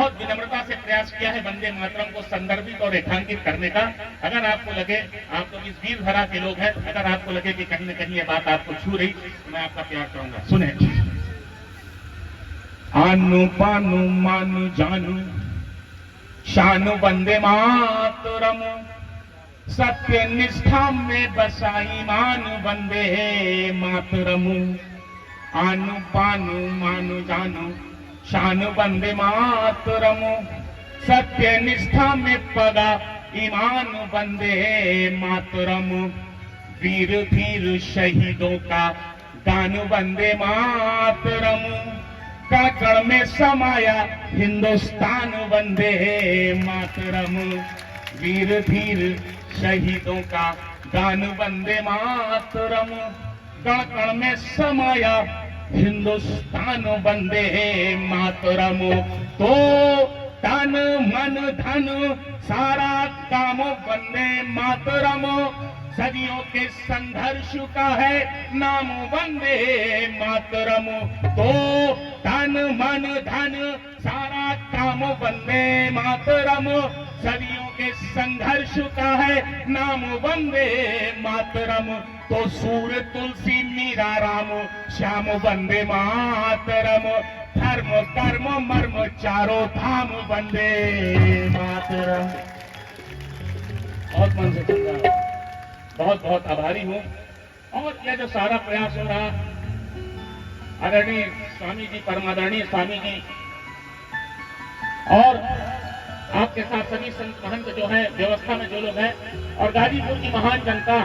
बहुत विनम्रता से प्रयास किया है वंदे मातरम को संदर्भित और रेखांकित करने का। अगर आपको लगे, आप लोग इस वीर धरा के लोग हैं, अगर आपको लगे कि कहीं न कहीं ये बात आपको छू रही तो मैं आपका प्यार करूंगा। सुने। आनु पानु मानु जानू शानु वंदे मातरम, सत्य निष्ठा में बसाई मानु वंदे मातरम। आनु पानु मानु जानू शानु वंदे मातरम, सत्य निष्ठा में पगा ईमान वंदे मातरम। वीर धीर शहीदों का गान वंदे मातरम, कण कण में समाया हिंदुस्तान वंदे मातरम। वीर धीर शहीदों का गान वंदे मातरम, कण कण में समाया हिंदुस्तान वंदे मातरम। तो तन मन धन सारा काम वंदे मातरम, सदियों के संघर्ष का है नाम वंदे मातरम। तो तन मन धन सारा काम वंदे मातरम, सदियों के संघर्ष का है नाम वंदे मातरम। तो सूर तुलसी मीरा राम श्याम वंदे मातरम, धर्म कर्म मर्म चारों धाम वंदे मातरम। बहुत मन से सुन रहा हूं, बहुत बहुत आभारी हूं। और यह जो सारा प्रयास हो रहा, आदरणीय स्वामी जी, परमादरणीय स्वामी जी और आपके साथ सभी संत महंत जो है, व्यवस्था में जो लोग हैं, और गाजीपुर की महान जनता,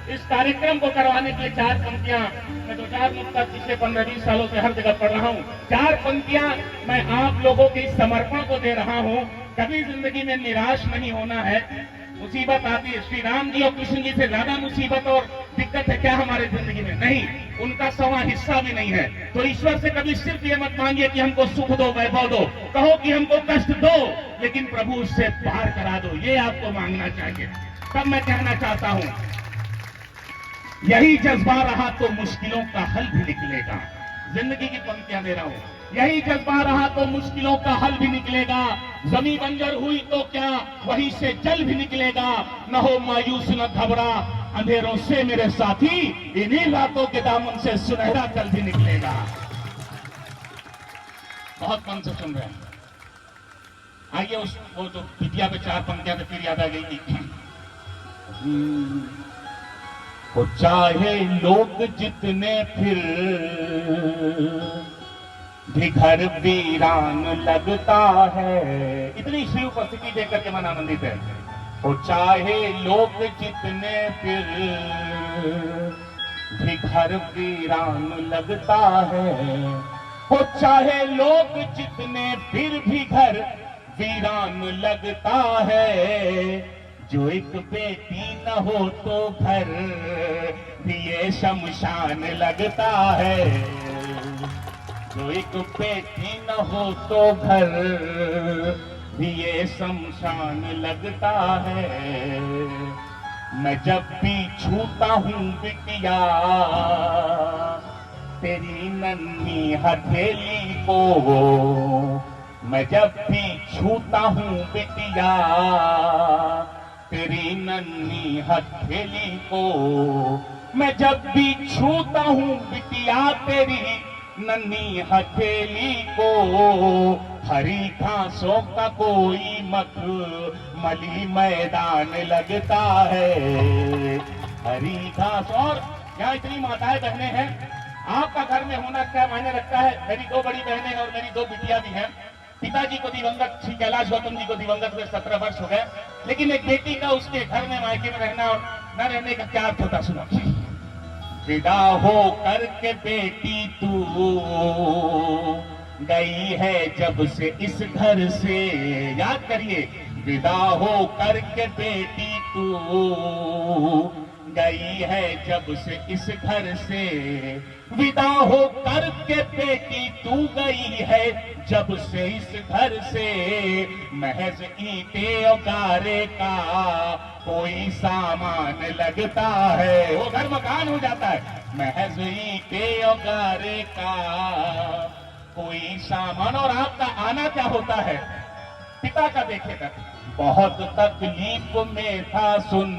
इस कार्यक्रम को करवाने के लिए 4 पंक्तियां मैं 2-4 मुद्दा पिछले 15-20 सालों से हर जगह पढ़ रहा हूं। 4 पंक्तियां मैं आप लोगों के इस समर्पण को दे रहा हूं। कभी जिंदगी में निराश नहीं होना है। मुसीबत आती है, श्री राम जी और कृष्ण जी से ज्यादा मुसीबत और दिक्कत है क्या हमारे जिंदगी में? नहीं, उनका सवा हिस्सा भी नहीं है। तो ईश्वर से कभी सिर्फ ये मत मांगिए कि हमको सुख दो, वैभव दो, कहो कि हमको कष्ट दो, लेकिन प्रभु उससे पार करा दो, ये आपको मांगना चाहिए। तब मैं कहना चाहता हूं, यही जज्बा रहा तो मुश्किलों का हल भी निकलेगा। जिंदगी की पंक्तियां दे रहा हूं। यही जज्बा रहा तो मुश्किलों का हल भी निकलेगा। जमीन बंजर हुई तो क्या वहीं से जल भी निकलेगा। न हो मायूस न घबरा अंधेरों से मेरे साथी, इन्हीं रातों के दामन से सुनहरा कल भी निकलेगा। बहुत मन से सुन रहे हैं। आइए उस वो जो बिटिया पे 4 पंक्तियां फिर याद आ गई थी। वो चाहे लोग जितने फिर भी घर वीरान लगता है। इतनी श्री उपस्थिति देखकर के मन आनंदित है। वो चाहे लोग जितने फिर भी घर वीरान लगता है। वो चाहे लोग जितने फिर भी घर वीरान लगता है। जो एक बेटी न हो तो घर भी ये शमशान लगता है। जो एक बेटी न हो तो घर भी ये शमशान लगता है। मैं जब भी छूता हूँ बिटिया तेरी नन्ही हथेली को, मैं जब भी छूता हूँ बिटिया तेरी नन्ही हथेली को, मैं जब भी छूता हूँ बिटिया तेरी नन्ही हथेली को। हरी घासों का कोई मखमली मैदान लगता है। हरी घास। और यहाँ इतनी माताएं बहनें हैं, आपका घर में होना क्या मायने रखता है। मेरी 2 बड़ी बहनें हैं और मेरी 2 बिटिया भी हैं। पिताजी को दिवंगत श्री कैलाश गौतम जी को दिवंगत हुए 17 वर्ष हो गए, लेकिन एक बेटी का उसके घर में मायके में रहना और न रहने का क्या अर्थ होता सुनो। विदा हो करके बेटी तू गई है जब से इस घर से, याद करिए, विदा हो करके बेटी तू गई है जब से इस घर से। विदा हो करके बेटी तू गई है जब से इस घर से। महज ईंटे और गारे का कोई सामान लगता है, वो घर मकान हो जाता है। महज ईंटे और गारे का कोई सामान। और आपका आना क्या होता है, पिता का देखे तक। बहुत तकलीफ में था सुन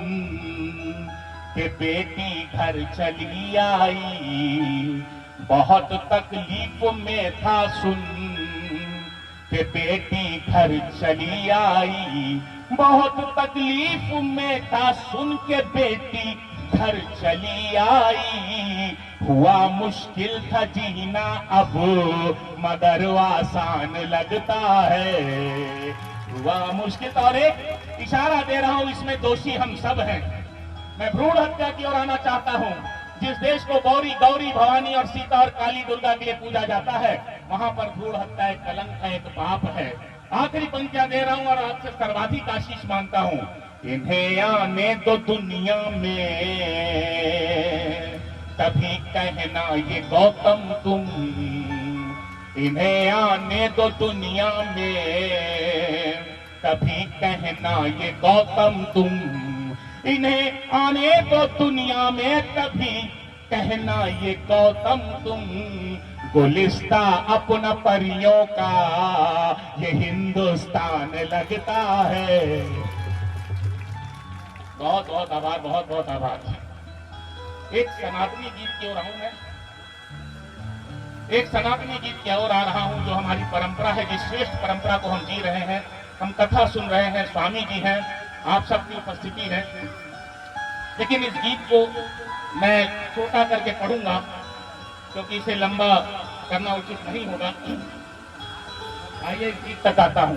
कि बेटी घर चली आई, बहुत तकलीफ में था सुन कि बेटी घर चली आई, बहुत तकलीफ में था सुन के बेटी घर चली आई। हुआ मुश्किल था जीना अब मगर आसान लगता है, हुआ मुश्किल। और एक इशारा दे रहा हूं, इसमें दोषी हम सब हैं। मैं भ्रूण हत्या की ओर आना चाहता हूं। जिस देश को गौरी गौरी भवानी और सीता और काली दुर्गा के लिए पूजा जाता है, वहां पर भ्रूण हत्या एक कलंक है, एक पाप है। आखिरी पंक्तियां दे रहा हूं और आपसे सर्वाधिक आशीष मांगता हूं। इन्हें आने दो दुनिया में, तभी कहना ये गौतम तुम, इन्हें आने दो दुनिया में, तभी कहना ये गौतम तुम, इन्हें आने दो दुनिया में, तभी कहना ये गौतम तुम। गुलिस्ता अपना परियों का ये हिंदुस्तान लगता है। बहुत बहुत आभार, बहुत बहुत आभार। एक सनातनी गीत की ओर आऊं मैं, एक सनातनी गीत की ओर आ रहा हूं, जो हमारी परंपरा है, जिस श्रेष्ठ परंपरा को हम जी रहे हैं। हम कथा सुन रहे हैं, स्वामी जी हैं, आप सबकी उपस्थिति है। लेकिन इस गीत को मैं छोटा करके पढ़ूंगा, क्योंकि इसे लंबा करना उचित नहीं होगा। आइए इस गीत तक आता हूं।